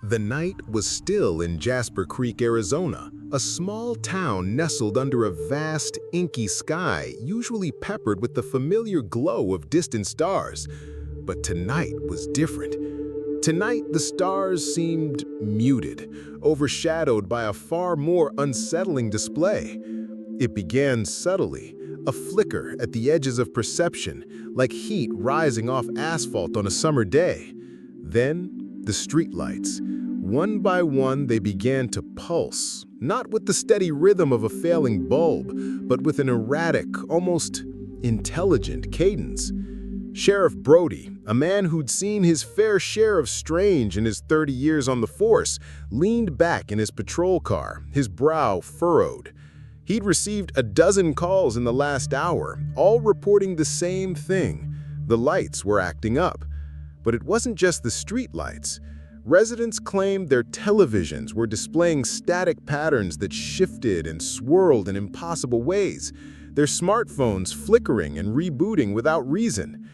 The night was still in Jasper Creek, Arizona, a small town nestled under a vast, inky sky, usually peppered with the familiar glow of distant stars. But tonight was different. Tonight, the stars seemed muted, overshadowed by a far more unsettling display. It began subtly, a flicker at the edges of perception, like heat rising off asphalt on a summer day. Then, the streetlights. One by one, they began to pulse, not with the steady rhythm of a failing bulb, but with an erratic, almost intelligent cadence. Sheriff Brody, a man who'd seen his fair share of strange in his 30 years on the force, leaned back in his patrol car, his brow furrowed. He'd received a dozen calls in the last hour, all reporting the same thing. The lights were acting up. But it wasn't just the street lights. Residents claimed their televisions were displaying static patterns that shifted and swirled in impossible ways, their smartphones flickering and rebooting without reason.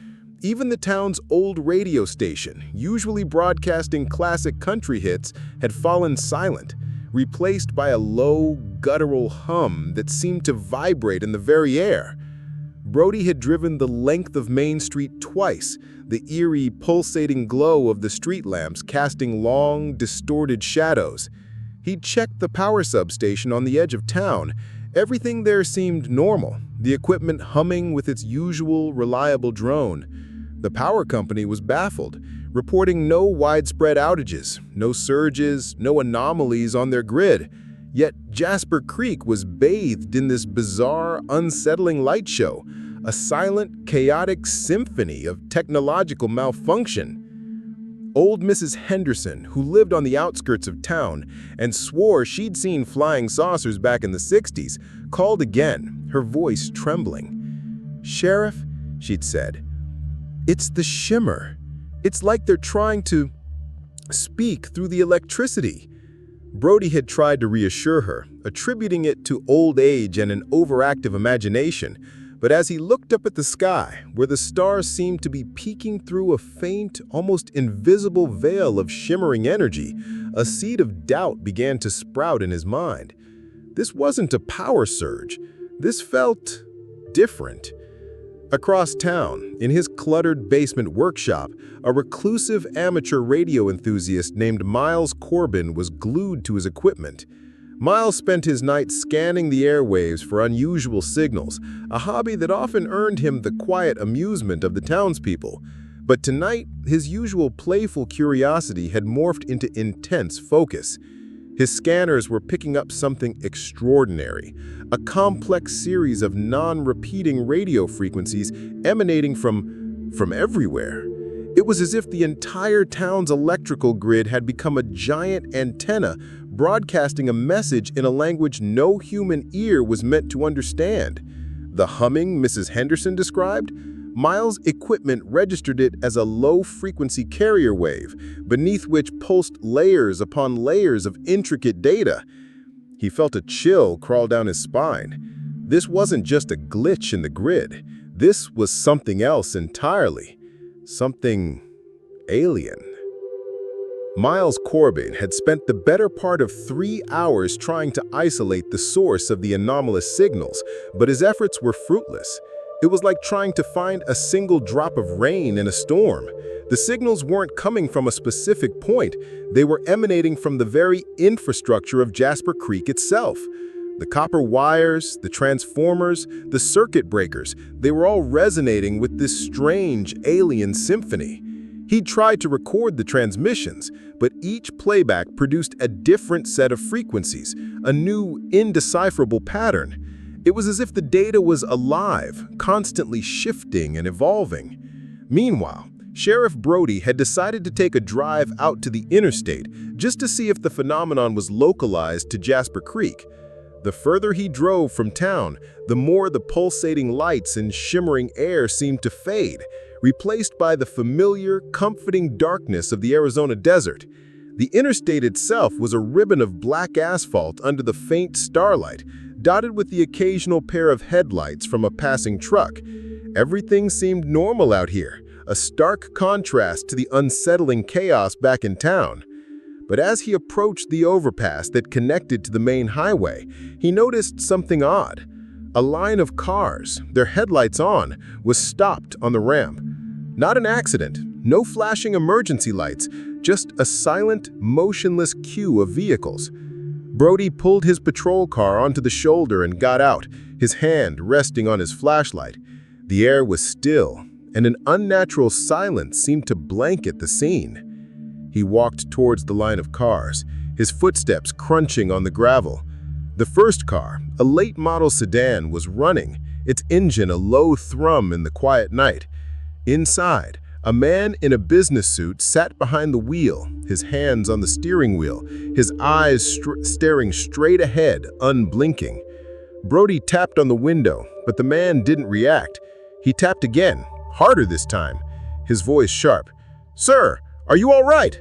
Even the town's old radio station, usually broadcasting classic country hits, had fallen silent, replaced by a low, guttural hum that seemed to vibrate in the very air. Brody had driven the length of Main Street twice, the eerie, pulsating glow of the street lamps casting long, distorted shadows. He'd checked the power substation on the edge of town. Everything there seemed normal, the equipment humming with its usual, reliable drone. The power company was baffled, reporting no widespread outages, no surges, no anomalies on their grid. Yet Jasper Creek was bathed in this bizarre, unsettling light show, a silent, chaotic symphony of technological malfunction. Old Mrs. Henderson, who lived on the outskirts of town and swore she'd seen flying saucers back in the 60s, called again, her voice trembling. "Sheriff," she'd said, "it's the shimmer. It's like they're trying to speak through the electricity." Brody had tried to reassure her, attributing it to old age and an overactive imagination. But as he looked up at the sky, where the stars seemed to be peeking through a faint, almost invisible veil of shimmering energy, a seed of doubt began to sprout in his mind. This wasn't a power surge. This felt different. Across town, in his cluttered basement workshop, a reclusive amateur radio enthusiast named Miles Corbin was glued to his equipment. Miles spent his nights scanning the airwaves for unusual signals, a hobby that often earned him the quiet amusement of the townspeople. But tonight, his usual playful curiosity had morphed into intense focus. His scanners were picking up something extraordinary, a complex series of non-repeating radio frequencies emanating from everywhere. It was as if the entire town's electrical grid had become a giant antenna broadcasting a message in a language no human ear was meant to understand. The humming Mrs. Henderson described? Miles' equipment registered it as a low-frequency carrier wave, beneath which pulsed layers upon layers of intricate data. He felt a chill crawl down his spine. This wasn't just a glitch in the grid. This was something else entirely. Something alien. Miles Corbin had spent the better part of 3 hours trying to isolate the source of the anomalous signals, but his efforts were fruitless. It was like trying to find a single drop of rain in a storm. The signals weren't coming from a specific point. They were emanating from the very infrastructure of Jasper Creek itself. The copper wires, the transformers, the circuit breakers, they were all resonating with this strange alien symphony. He tried to record the transmissions, but each playback produced a different set of frequencies, a new, indecipherable pattern. It was as if the data was alive, constantly shifting and evolving. Meanwhile, Sheriff Brody had decided to take a drive out to the interstate just to see if the phenomenon was localized to Jasper Creek. The further he drove from town, the more the pulsating lights and shimmering air seemed to fade, replaced by the familiar, comforting darkness of the Arizona desert. The interstate itself was a ribbon of black asphalt under the faint starlight, dotted with the occasional pair of headlights from a passing truck. Everything seemed normal out here, a stark contrast to the unsettling chaos back in town. But as he approached the overpass that connected to the main highway, he noticed something odd. A line of cars, their headlights on, was stopped on the ramp. Not an accident, no flashing emergency lights, just a silent, motionless queue of vehicles. Brody pulled his patrol car onto the shoulder and got out, his hand resting on his flashlight. The air was still, and an unnatural silence seemed to blanket the scene. He walked towards the line of cars, his footsteps crunching on the gravel. The first car, a late-model sedan, was running, its engine a low thrum in the quiet night. Inside, a man in a business suit sat behind the wheel, his hands on the steering wheel, his eyes staring straight ahead, unblinking. Brody tapped on the window, but the man didn't react. He tapped again, harder this time, his voice sharp. "Sir, are you all right?"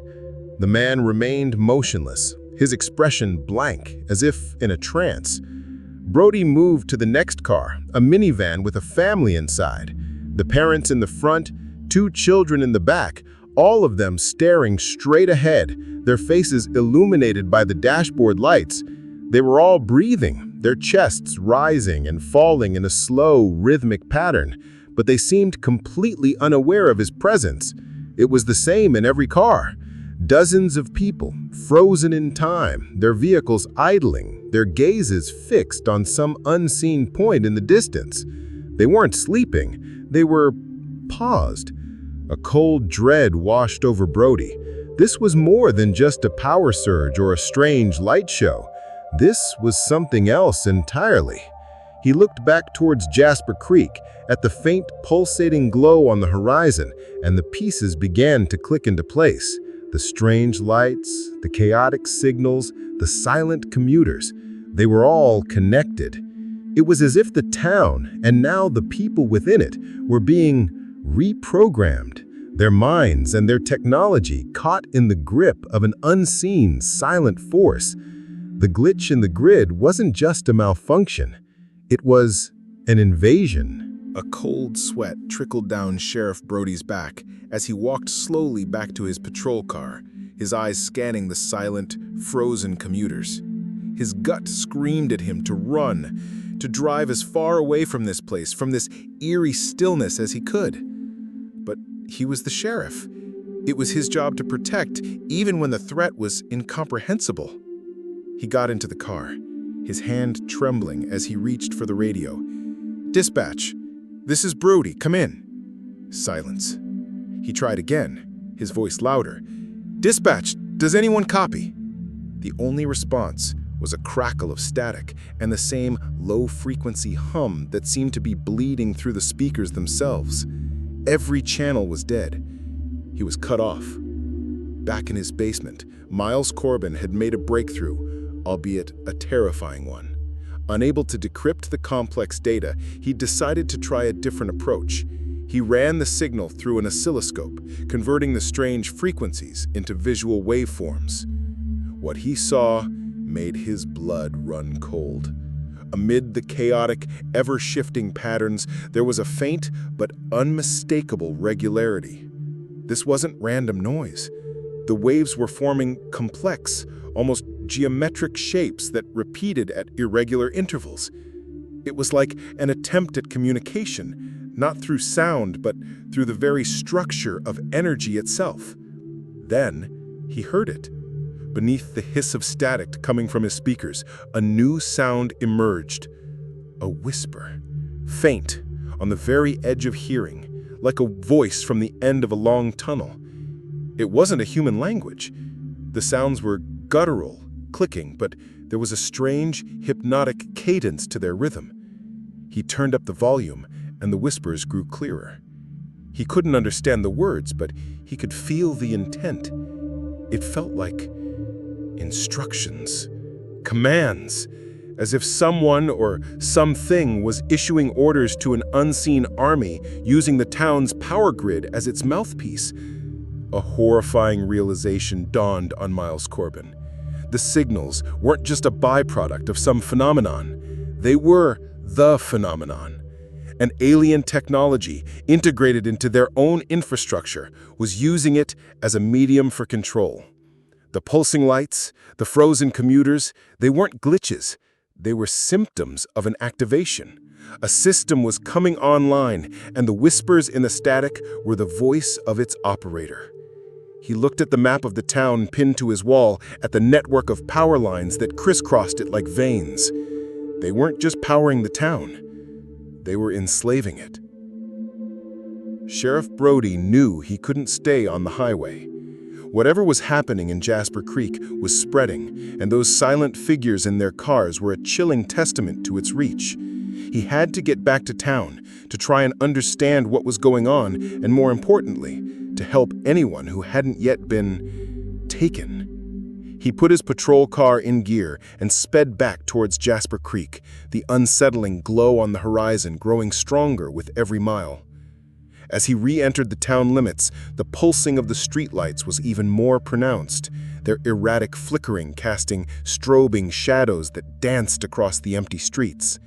The man remained motionless, his expression blank, as if in a trance. Brody moved to the next car, a minivan with a family inside. The parents in the front, 2 children in the back, all of them staring straight ahead, their faces illuminated by the dashboard lights. They were all breathing, their chests rising and falling in a slow, rhythmic pattern, but they seemed completely unaware of his presence. It was the same in every car. Dozens of people, frozen in time, their vehicles idling, their gazes fixed on some unseen point in the distance. They weren't sleeping, they were paused. A cold dread washed over Brody. This was more than just a power surge or a strange light show. This was something else entirely. He looked back towards Jasper Creek, at the faint pulsating glow on the horizon, and the pieces began to click into place. The strange lights, the chaotic signals, the silent commuters, they were all connected. It was as if the town, and now the people within it, were being reprogrammed, their minds and their technology caught in the grip of an unseen, silent force. The glitch in the grid wasn't just a malfunction, it was an invasion. A cold sweat trickled down Sheriff Brody's back as he walked slowly back to his patrol car, his eyes scanning the silent, frozen commuters. His gut screamed at him to run, to drive as far away from this place, from this eerie stillness as he could. But he was the sheriff. It was his job to protect, even when the threat was incomprehensible. He got into the car, his hand trembling as he reached for the radio. "Dispatch, this is Brody, come in." Silence. He tried again, his voice louder. "Dispatch, does anyone copy?" The only response was a crackle of static and the same low-frequency hum that seemed to be bleeding through the speakers themselves. Every channel was dead. He was cut off. Back in his basement, Miles Corbin had made a breakthrough, albeit a terrifying one. Unable to decrypt the complex data, he decided to try a different approach. He ran the signal through an oscilloscope, converting the strange frequencies into visual waveforms. What he saw made his blood run cold. Amid the chaotic, ever-shifting patterns, there was a faint but unmistakable regularity. This wasn't random noise. The waves were forming complex, almost geometric shapes that repeated at irregular intervals. It was like an attempt at communication, not through sound, but through the very structure of energy itself. Then he heard it. Beneath the hiss of static coming from his speakers, a new sound emerged. A whisper, faint, on the very edge of hearing, like a voice from the end of a long tunnel. It wasn't a human language. The sounds were guttural, clicking, but there was a strange, hypnotic cadence to their rhythm. He turned up the volume, and the whispers grew clearer. He couldn't understand the words, but he could feel the intent. It felt like instructions, commands, as if someone or something was issuing orders to an unseen army using the town's power grid as its mouthpiece. A horrifying realization dawned on Miles Corbin. The signals weren't just a byproduct of some phenomenon. They were the phenomenon. An alien technology integrated into their own infrastructure was using it as a medium for control. The pulsing lights, the frozen commuters, they weren't glitches. They were symptoms of an activation. A system was coming online, and the whispers in the static were the voice of its operator. He looked at the map of the town pinned to his wall, at the network of power lines that crisscrossed it like veins. They weren't just powering the town. They were enslaving it. Sheriff Brody knew he couldn't stay on the highway. Whatever was happening in Jasper Creek was spreading, and those silent figures in their cars were a chilling testament to its reach. He had to get back to town to try and understand what was going on, and more importantly, to help anyone who hadn't yet been taken. He put his patrol car in gear and sped back towards Jasper Creek, the unsettling glow on the horizon growing stronger with every mile. As he re-entered the town limits, the pulsing of the streetlights was even more pronounced, their erratic flickering casting strobing shadows that danced across the empty streets.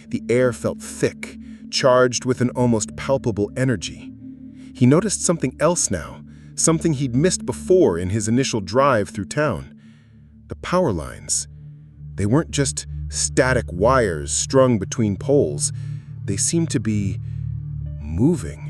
The air felt thick, charged with an almost palpable energy. He noticed something else now, something he'd missed before in his initial drive through town. The power lines. They weren't just static wires strung between poles. They seemed to be moving.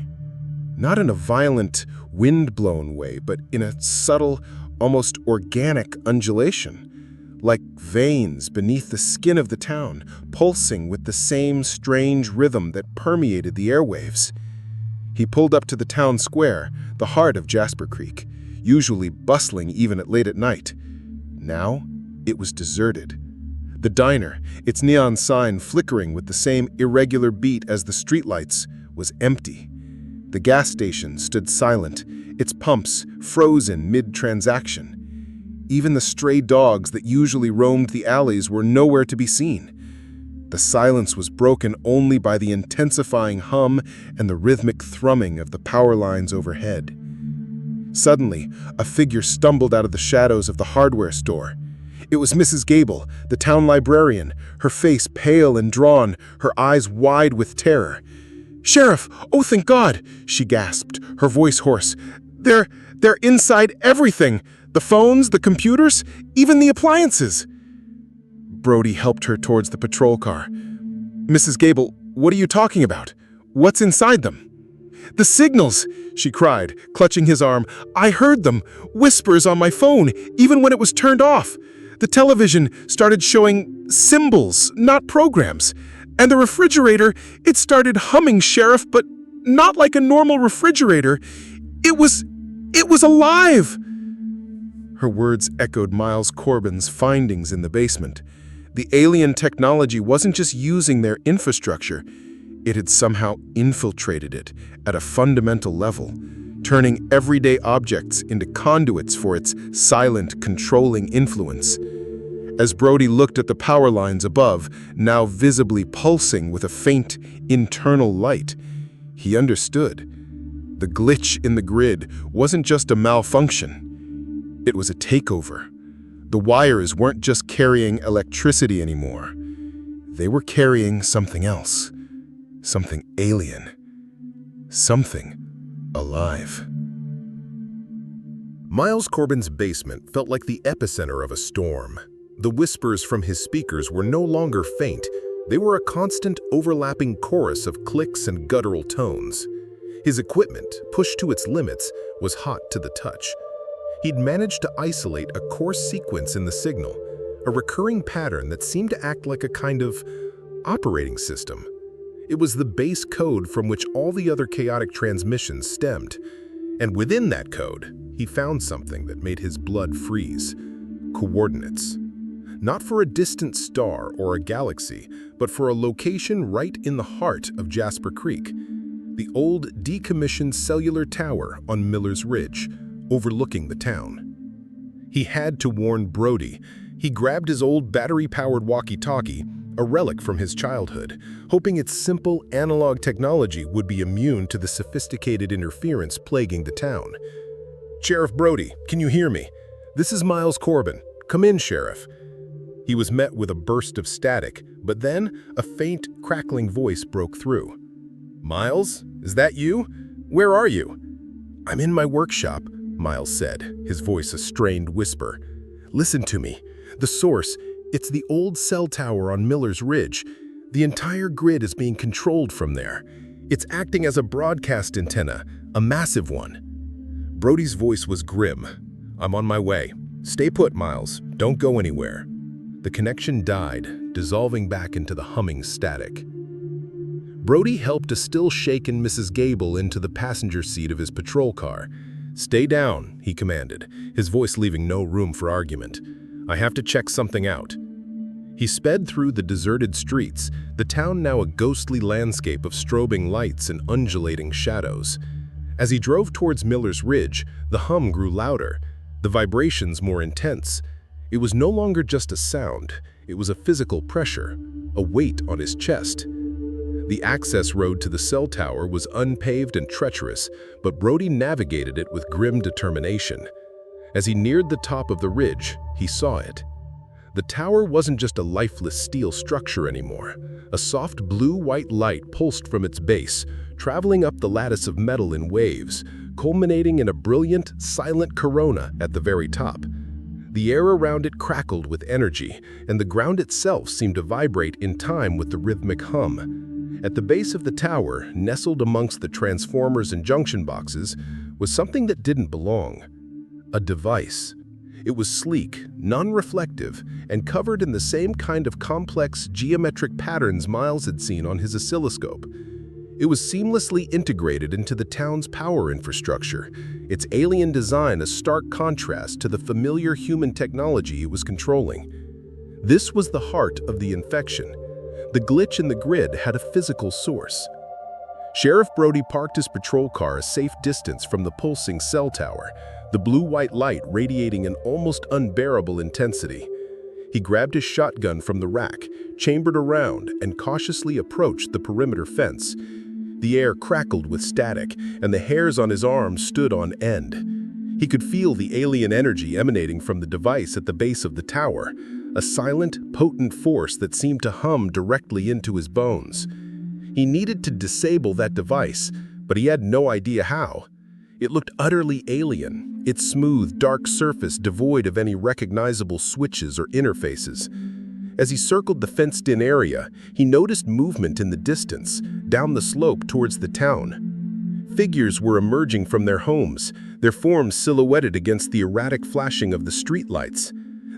Not in a violent, wind-blown way, but in a subtle, almost organic undulation, like veins beneath the skin of the town, pulsing with the same strange rhythm that permeated the airwaves. He pulled up to the town square, the heart of Jasper Creek, usually bustling even late at night. Now, it was deserted. The diner, its neon sign flickering with the same irregular beat as the streetlights, was empty. The gas station stood silent, its pumps frozen mid-transaction. Even the stray dogs that usually roamed the alleys were nowhere to be seen. The silence was broken only by the intensifying hum and the rhythmic thrumming of the power lines overhead. Suddenly, a figure stumbled out of the shadows of the hardware store. It was Mrs. Gable, the town librarian, her face pale and drawn, her eyes wide with terror. "Sheriff, oh thank God," she gasped, her voice hoarse. They're inside everything. The phones, the computers, even the appliances." Brody helped her towards the patrol car. "Mrs. Gable, what are you talking about? What's inside them?" "The signals," she cried, clutching his arm. "I heard them, whispers on my phone, even when it was turned off. The television started showing symbols, not programs. And the refrigerator, it started humming, Sheriff, but not like a normal refrigerator. It was alive!" Her words echoed Miles Corbin's findings in the basement. The alien technology wasn't just using their infrastructure, it had somehow infiltrated it at a fundamental level, turning everyday objects into conduits for its silent, controlling influence. As Brody looked at the power lines above, now visibly pulsing with a faint, internal light, he understood. The glitch in the grid wasn't just a malfunction. It was a takeover. The wires weren't just carrying electricity anymore. They were carrying something else. Something alien. Something alive. Miles Corbin's basement felt like the epicenter of a storm. The whispers from his speakers were no longer faint. They were a constant, overlapping chorus of clicks and guttural tones. His equipment, pushed to its limits, was hot to the touch. He'd managed to isolate a coarse sequence in the signal, a recurring pattern that seemed to act like a kind of operating system. It was the base code from which all the other chaotic transmissions stemmed. And within that code, he found something that made his blood freeze. Coordinates. Not for a distant star or a galaxy, but for a location right in the heart of Jasper Creek. The old, decommissioned cellular tower on Miller's Ridge, overlooking the town. He had to warn Brody. He grabbed his old battery-powered walkie-talkie, a relic from his childhood, hoping its simple analog technology would be immune to the sophisticated interference plaguing the town. "Sheriff Brody, can you hear me? This is Miles Corbin. Come in, Sheriff." He was met with a burst of static, but then a faint, crackling voice broke through. "Miles, is that you? Where are you?" "I'm in my workshop. Miles said, his voice a strained whisper. "Listen to me. The source, it's the old cell tower on Miller's Ridge. The entire grid is being controlled from there. It's acting as a broadcast antenna, a massive one." Brody's voice was grim. "I'm on my way. Stay put, Miles. Don't go anywhere." The connection died, dissolving back into the humming static. Brody helped a still-shaken Mrs. Gable into the passenger seat of his patrol car. "Stay down," he commanded, his voice leaving no room for argument. "I have to check something out." He sped through the deserted streets, the town now a ghostly landscape of strobing lights and undulating shadows. As he drove towards Miller's Ridge, the hum grew louder, the vibrations more intense. It was no longer just a sound, it was a physical pressure, a weight on his chest. The access road to the cell tower was unpaved and treacherous, but Brody navigated it with grim determination. As he neared the top of the ridge, he saw it. The tower wasn't just a lifeless steel structure anymore. A soft blue-white light pulsed from its base, traveling up the lattice of metal in waves, culminating in a brilliant, silent corona at the very top. The air around it crackled with energy, and the ground itself seemed to vibrate in time with the rhythmic hum. At the base of the tower, nestled amongst the transformers and junction boxes, was something that didn't belong. A device. It was sleek, non-reflective, and covered in the same kind of complex geometric patterns Miles had seen on his oscilloscope. It was seamlessly integrated into the town's power infrastructure, its alien design a stark contrast to the familiar human technology it was controlling. This was the heart of the infection. The glitch in the grid had a physical source. Sheriff Brody parked his patrol car a safe distance from the pulsing cell tower, the blue-white light radiating an almost unbearable intensity. He grabbed his shotgun from the rack, chambered around, and cautiously approached the perimeter fence. The air crackled with static, and the hairs on his arms stood on end. He could feel the alien energy emanating from the device at the base of the tower, a silent, potent force that seemed to hum directly into his bones. He needed to disable that device, but he had no idea how. It looked utterly alien, its smooth, dark surface devoid of any recognizable switches or interfaces. As he circled the fenced-in area, he noticed movement in the distance, down the slope towards the town. Figures were emerging from their homes, their forms silhouetted against the erratic flashing of the streetlights.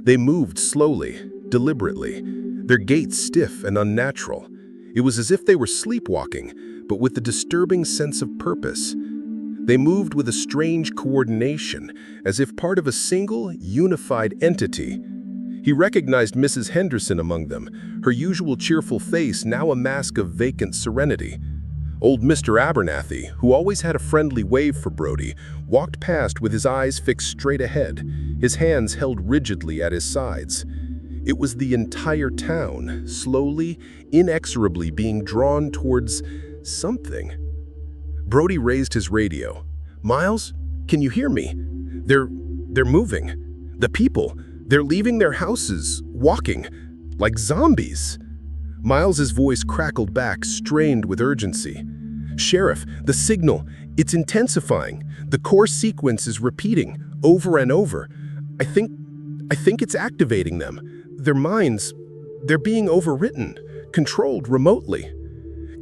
They moved slowly, deliberately, their gait stiff and unnatural. It was as if they were sleepwalking, but with a disturbing sense of purpose. They moved with a strange coordination, as if part of a single, unified entity. He recognized Mrs. Henderson among them, her usual cheerful face now a mask of vacant serenity. Old Mr. Abernathy, who always had a friendly wave for Brody, walked past with his eyes fixed straight ahead, his hands held rigidly at his sides. It was the entire town, slowly, inexorably being drawn towards something. Brody raised his radio. "Miles, can you hear me? They're moving. The people, they're leaving their houses, walking, like zombies." Miles's voice crackled back, strained with urgency. "Sheriff, the signal, it's intensifying. The core sequence is repeating, over and over. I think it's activating them. Their minds, they're being overwritten, controlled remotely."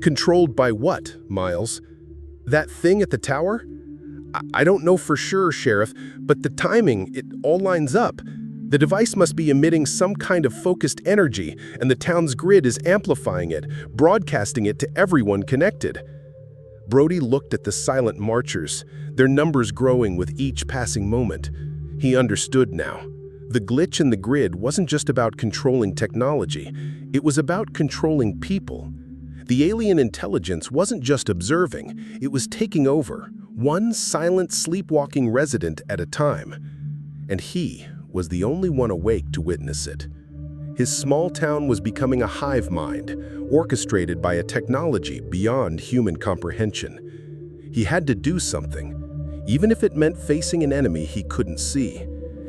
"Controlled by what, Miles? That thing at the tower?" I don't know for sure, Sheriff, but the timing, it all lines up. The device must be emitting some kind of focused energy, and the town's grid is amplifying it, broadcasting it to everyone connected." Brody looked at the silent marchers, their numbers growing with each passing moment. He understood now. The glitch in the grid wasn't just about controlling technology, it was about controlling people. The alien intelligence wasn't just observing, it was taking over, one silent, sleepwalking resident at a time. And he was the only one awake to witness it. His small town was becoming a hive mind, orchestrated by a technology beyond human comprehension. He had to do something, even if it meant facing an enemy he couldn't see,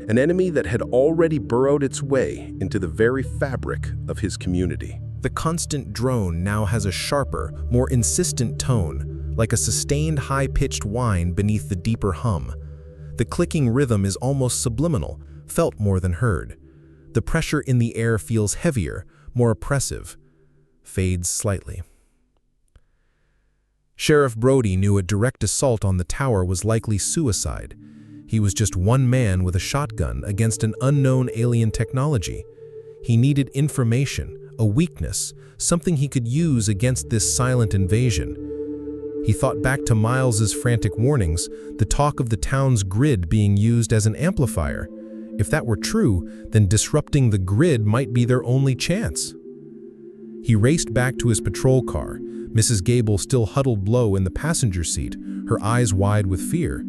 an enemy that had already burrowed its way into the very fabric of his community. The constant drone now has a sharper, more insistent tone, like a sustained high-pitched whine beneath the deeper hum. The clicking rhythm is almost subliminal, felt more than heard. The pressure in the air feels heavier, more oppressive. Fades slightly. Sheriff Brody knew a direct assault on the tower was likely suicide. He was just one man with a shotgun against an unknown alien technology. He needed information, a weakness, something he could use against this silent invasion. He thought back to Miles's frantic warnings, the talk of the town's grid being used as an amplifier. If that were true, then disrupting the grid might be their only chance. He raced back to his patrol car, Mrs. Gable still huddled low in the passenger seat, her eyes wide with fear.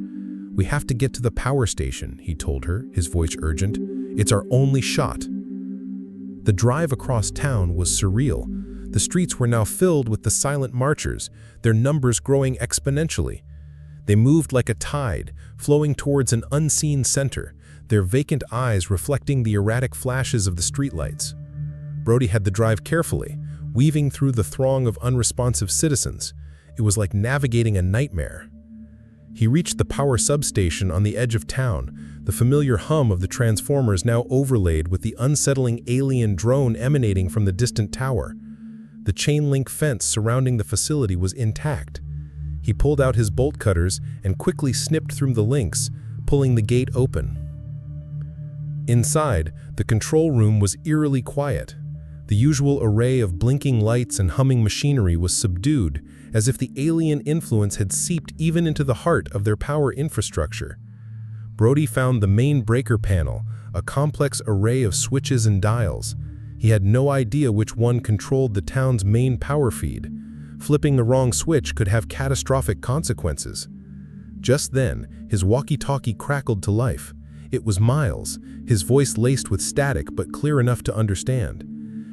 "We have to get to the power station," he told her, his voice urgent. "It's our only shot." The drive across town was surreal. The streets were now filled with the silent marchers, their numbers growing exponentially. They moved like a tide, flowing towards an unseen center, their vacant eyes reflecting the erratic flashes of the streetlights. Brody had to drive carefully, weaving through the throng of unresponsive citizens. It was like navigating a nightmare. He reached the power substation on the edge of town, the familiar hum of the transformers now overlaid with the unsettling alien drone emanating from the distant tower. The chain-link fence surrounding the facility was intact. He pulled out his bolt cutters and quickly snipped through the links, pulling the gate open. Inside, the control room was eerily quiet. The usual array of blinking lights and humming machinery was subdued, as if the alien influence had seeped even into the heart of their power infrastructure. Brody found the main breaker panel, a complex array of switches and dials. He had no idea which one controlled the town's main power feed. Flipping the wrong switch could have catastrophic consequences. Just then, his walkie-talkie crackled to life. It was Miles, his voice laced with static but clear enough to understand.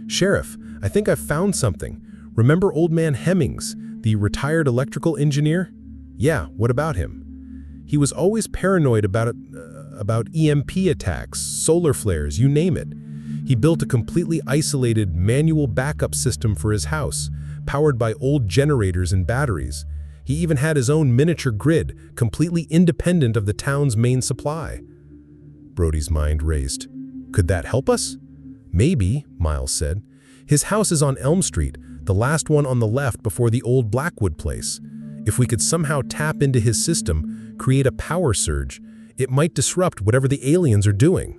"Sheriff, I think I've found something. Remember Old Man Hemmings, the retired electrical engineer? Yeah, what about him? He was always paranoid about EMP attacks, solar flares, you name it. He built a completely isolated manual backup system for his house, powered by old generators and batteries. He even had his own miniature grid, completely independent of the town's main supply." Brody's mind raced. "Could that help us?" "Maybe," Miles said. "His house is on Elm Street, the last one on the left before the old Blackwood place. If we could somehow tap into his system, create a power surge, it might disrupt whatever the aliens are doing."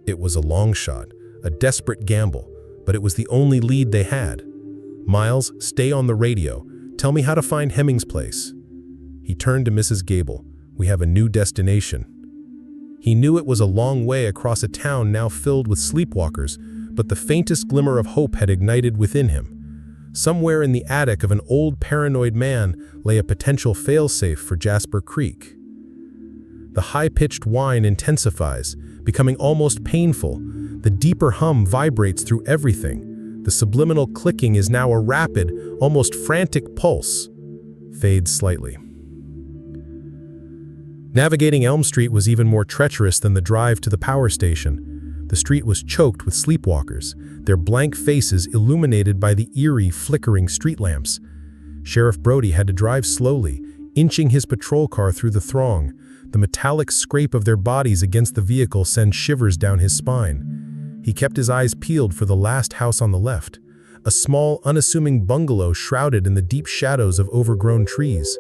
It was a long shot, a desperate gamble, but it was the only lead they had. "Miles, stay on the radio. Tell me how to find Hemmings' place." He turned to Mrs. Gable. "We have a new destination." He knew it was a long way across a town now filled with sleepwalkers, but the faintest glimmer of hope had ignited within him. Somewhere in the attic of an old paranoid man lay a potential failsafe for Jasper Creek. The high-pitched whine intensifies, becoming almost painful. The deeper hum vibrates through everything. The subliminal clicking is now a rapid, almost frantic pulse. Fades slightly. Navigating Elm Street was even more treacherous than the drive to the power station. The street was choked with sleepwalkers, their blank faces illuminated by the eerie, flickering street lamps. Sheriff Brody had to drive slowly, inching his patrol car through the throng. The metallic scrape of their bodies against the vehicle sent shivers down his spine. He kept his eyes peeled for the last house on the left, a small, unassuming bungalow shrouded in the deep shadows of overgrown trees.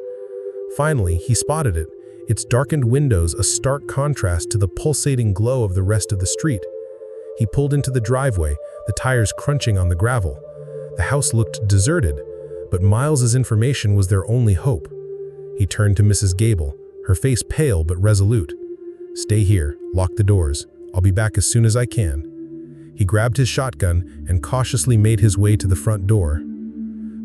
Finally, he spotted it, its darkened windows a stark contrast to the pulsating glow of the rest of the street. He pulled into the driveway, the tires crunching on the gravel. The house looked deserted, but Miles's information was their only hope. He turned to Mrs. Gable, her face pale but resolute. "Stay here, lock the doors. I'll be back as soon as I can." He grabbed his shotgun and cautiously made his way to the front door.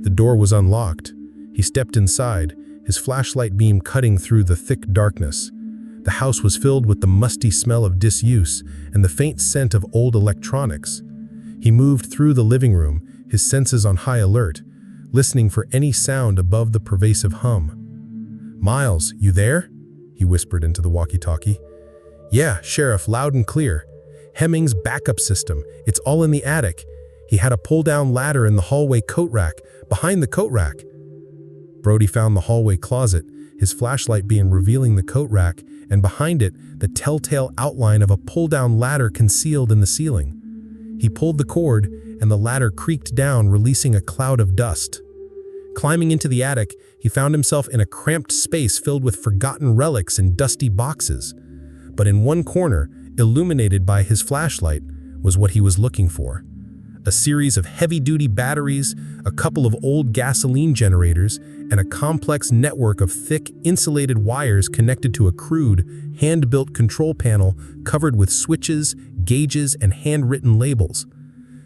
The door was unlocked. He stepped inside, his flashlight beam cutting through the thick darkness. The house was filled with the musty smell of disuse and the faint scent of old electronics. He moved through the living room, his senses on high alert, listening for any sound above the pervasive hum. "Miles, you there?" he whispered into the walkie-talkie. "Yeah, Sheriff, loud and clear. Hemmings' backup system. It's all in the attic. He had a pull-down ladder in the hallway coat rack, behind the coat rack." Brody found the hallway closet, his flashlight beam revealing the coat rack and behind it, the telltale outline of a pull-down ladder concealed in the ceiling. He pulled the cord, and the ladder creaked down, releasing a cloud of dust. Climbing into the attic, he found himself in a cramped space filled with forgotten relics and dusty boxes. But in one corner, illuminated by his flashlight, was what he was looking for. A series of heavy-duty batteries, a couple of old gasoline generators, and a complex network of thick, insulated wires connected to a crude, hand-built control panel covered with switches, gauges, and handwritten labels.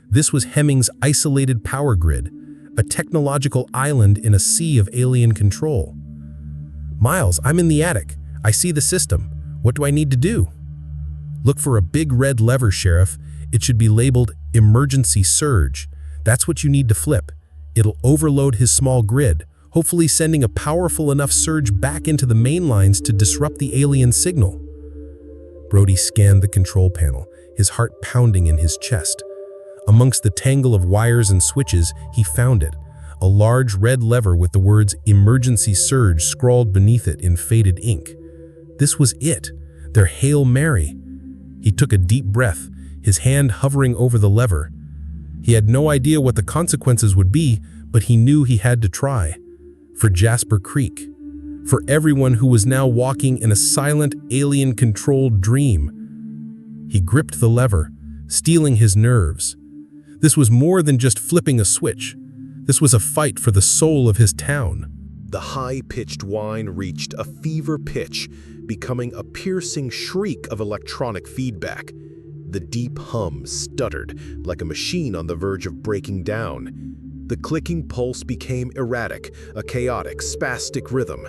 This was Hemming's isolated power grid, a technological island in a sea of alien control. "Miles, I'm in the attic. I see the system. What do I need to do?" "Look for a big red lever, Sheriff. It should be labeled Emergency Surge. That's what you need to flip. It'll overload his small grid, hopefully sending a powerful enough surge back into the main lines to disrupt the alien signal." Brody scanned the control panel, his heart pounding in his chest. Amongst the tangle of wires and switches, he found it, a large red lever with the words Emergency Surge scrawled beneath it in faded ink. This was it, their Hail Mary. He took a deep breath, his hand hovering over the lever. He had no idea what the consequences would be, but he knew he had to try. For Jasper Creek. For everyone who was now walking in a silent, alien-controlled dream. He gripped the lever, steeling his nerves. This was more than just flipping a switch. This was a fight for the soul of his town. The high-pitched whine reached a fever pitch, becoming a piercing shriek of electronic feedback. The deep hum stuttered, like a machine on the verge of breaking down. The clicking pulse became erratic, a chaotic, spastic rhythm.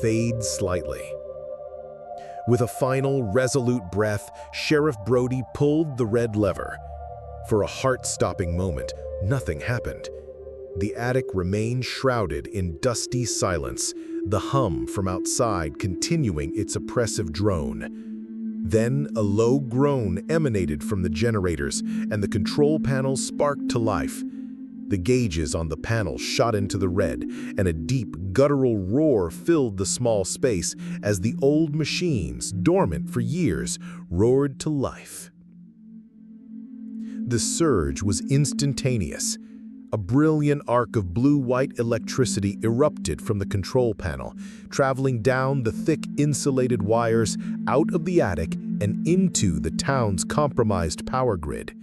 Fade slightly. With a final, resolute breath, Sheriff Brody pulled the red lever. For a heart-stopping moment, nothing happened. The attic remained shrouded in dusty silence, the hum from outside continuing its oppressive drone. Then a low groan emanated from the generators, and the control panel sparked to life. The gauges on the panel shot into the red, and a deep, guttural roar filled the small space as the old machines, dormant for years, roared to life. The surge was instantaneous. A brilliant arc of blue-white electricity erupted from the control panel, traveling down the thick insulated wires out of the attic and into the town's compromised power grid.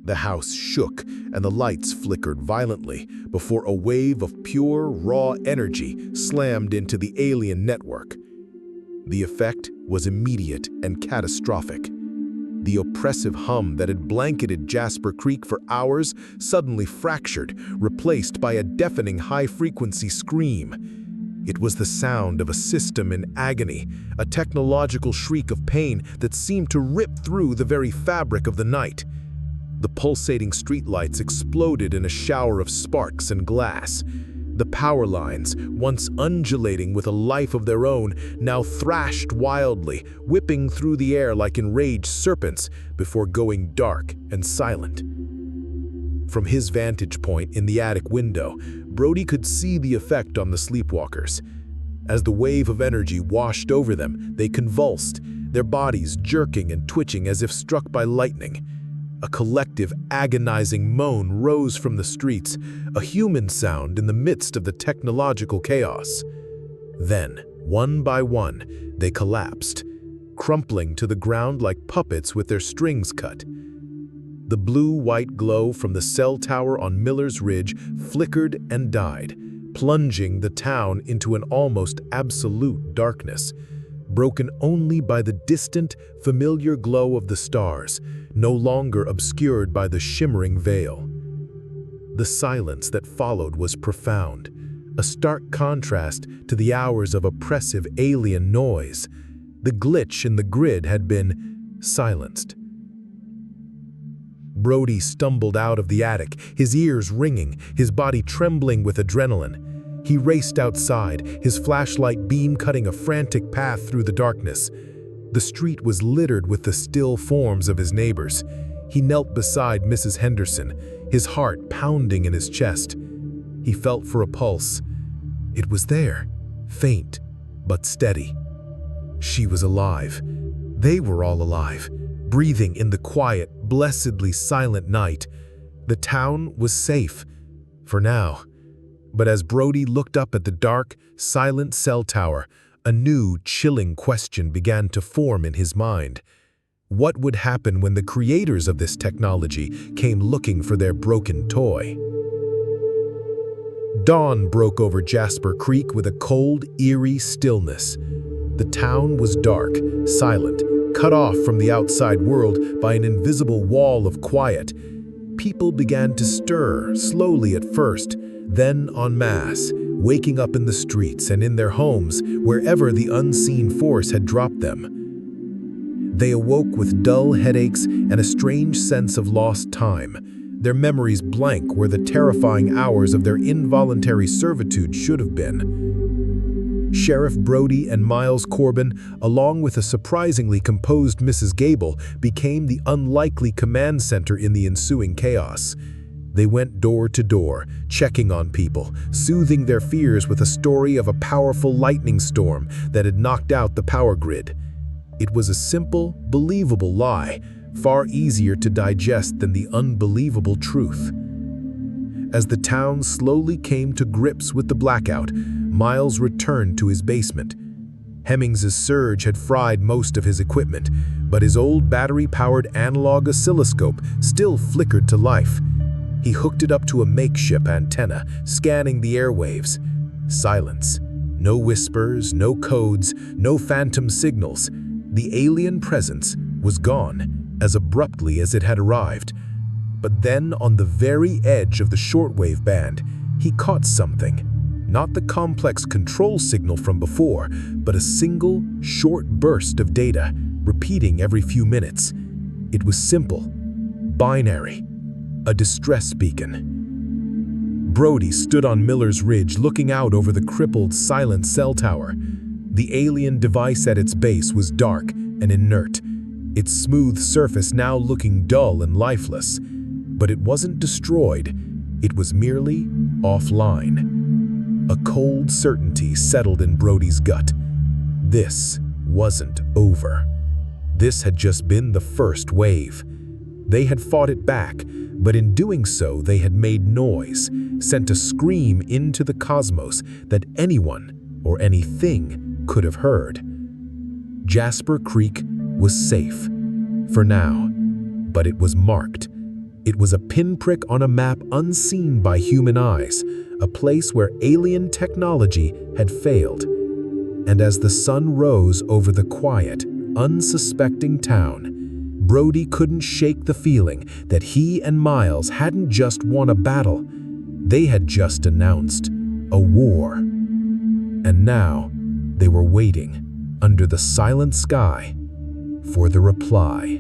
The house shook and the lights flickered violently before a wave of pure, raw energy slammed into the alien network. The effect was immediate and catastrophic. The oppressive hum that had blanketed Jasper Creek for hours suddenly fractured, replaced by a deafening high-frequency scream. It was the sound of a system in agony, a technological shriek of pain that seemed to rip through the very fabric of the night. The pulsating streetlights exploded in a shower of sparks and glass. The power lines, once undulating with a life of their own, now thrashed wildly, whipping through the air like enraged serpents before going dark and silent. From his vantage point in the attic window, Brody could see the effect on the sleepwalkers. As the wave of energy washed over them, they convulsed, their bodies jerking and twitching as if struck by lightning. A collective, agonizing moan rose from the streets, a human sound in the midst of the technological chaos. Then, one by one, they collapsed, crumpling to the ground like puppets with their strings cut. The blue-white glow from the cell tower on Miller's Ridge flickered and died, plunging the town into an almost absolute darkness, broken only by the distant, familiar glow of the stars, no longer obscured by the shimmering veil. The silence that followed was profound, a stark contrast to the hours of oppressive alien noise. The glitch in the grid had been silenced. Brody stumbled out of the attic, his ears ringing, his body trembling with adrenaline. He raced outside, his flashlight beam cutting a frantic path through the darkness. The street was littered with the still forms of his neighbors. He knelt beside Mrs. Henderson, his heart pounding in his chest. He felt for a pulse. It was there, faint but steady. She was alive. They were all alive, breathing in the quiet, blessedly silent night. The town was safe, for now. But as Brody looked up at the dark, silent cell tower, a new, chilling question began to form in his mind. What would happen when the creators of this technology came looking for their broken toy? Dawn broke over Jasper Creek with a cold, eerie stillness. The town was dark, silent, cut off from the outside world by an invisible wall of quiet. People began to stir, slowly at first, then en masse, waking up in the streets and in their homes, wherever the unseen force had dropped them. They awoke with dull headaches and a strange sense of lost time, their memories blank where the terrifying hours of their involuntary servitude should have been. Sheriff Brody and Miles Corbin, along with a surprisingly composed Mrs. Gable, became the unlikely command center in the ensuing chaos. They went door to door, checking on people, soothing their fears with a story of a powerful lightning storm that had knocked out the power grid. It was a simple, believable lie, far easier to digest than the unbelievable truth. As the town slowly came to grips with the blackout, Miles returned to his basement. Hemmings's surge had fried most of his equipment, but his old battery-powered analog oscilloscope still flickered to life. He hooked it up to a makeshift antenna, scanning the airwaves. Silence. No whispers, no codes, no phantom signals. The alien presence was gone, as abruptly as it had arrived. But then, on the very edge of the shortwave band, he caught something. Not the complex control signal from before, but a single, short burst of data, repeating every few minutes. It was simple, binary, a distress beacon. Brody stood on Miller's Ridge looking out over the crippled, silent cell tower. The alien device at its base was dark and inert, its smooth surface now looking dull and lifeless. But it wasn't destroyed, it was merely offline. A cold certainty settled in Brody's gut. This wasn't over. This had just been the first wave. They had fought it back, but in doing so they had made noise, sent a scream into the cosmos that anyone or anything could have heard. Jasper Creek was safe, for now, but it was marked. It was a pinprick on a map unseen by human eyes, a place where alien technology had failed. And as the sun rose over the quiet, unsuspecting town, Brody couldn't shake the feeling that he and Miles hadn't just won a battle, they had just announced a war. And now, they were waiting, under the silent sky, for the reply.